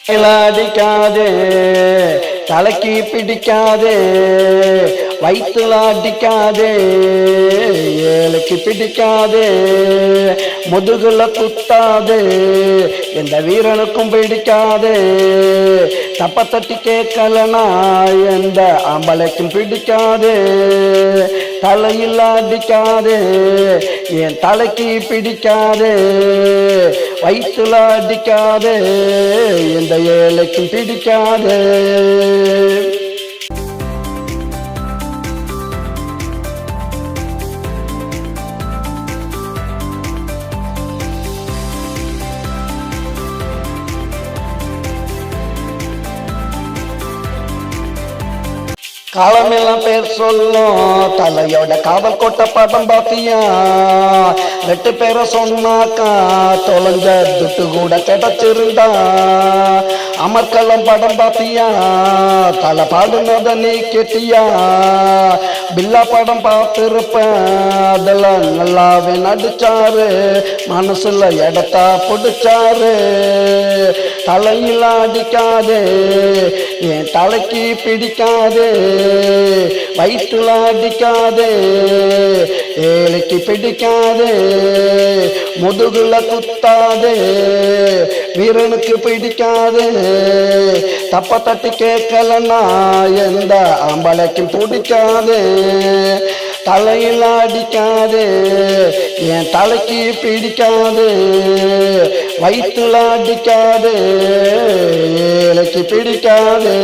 அடிக்காதே, தலைக்கு பிடிக்காதே, வயிற்றுல அடிக்காதே, ஏழைக்கு பிடிக்காதே, முதுகுல குத்தாதே, எந்த வீரனுக்கும் பிடிக்காதே, தப்ப தட்டி கேட்கலனா எந்த ஆம்பளைக்கும் பிடிக்காதே, தலையில் அடிக்காதே, என் தலைக்கு பிடிக்காதே, வயிற்றுல அடிக்காதே, எந்த ஏழைக்கும் பிடிக்காதே. காலமெல்லாம் பேர் சொல்லும் தலையோட காவல் கோட்டை படம் பாத்தியா, 2 பேரை சொன்னாக்கா தொலைஞ்ச துட்டு கூட கிடைச்சிருந்தா. அமர்கலம் படம் பாத்தியா, தலை பாடுனத நீ கேட்டியா, பில்லா படம் பார்த்திருப்பேன், அதெல்லாம் நல்லாவே நடிச்சாரு, மனசுல இடத்தா பிடிச்சாரு. தலையில் அடிக்காதே, என் தலைக்கு பிடிக்காதே, வயிற்றுல அடிக்காதே, ஏழைக்கு பிடிக்காதே, முதுகுல குத்தாதே, வீரனுக்கு பிடிக்காதே, தப்ப தட்டி கேட்கலன்னா எந்த ஆம்பளைக்கும் பிடிக்காதே. தலையில் அடிக்காதே, என் தலைக்கு பிடிக்காதே, வயிற்றுல அடிக்காதே, ஏழைக்கு பிடிக்காதே.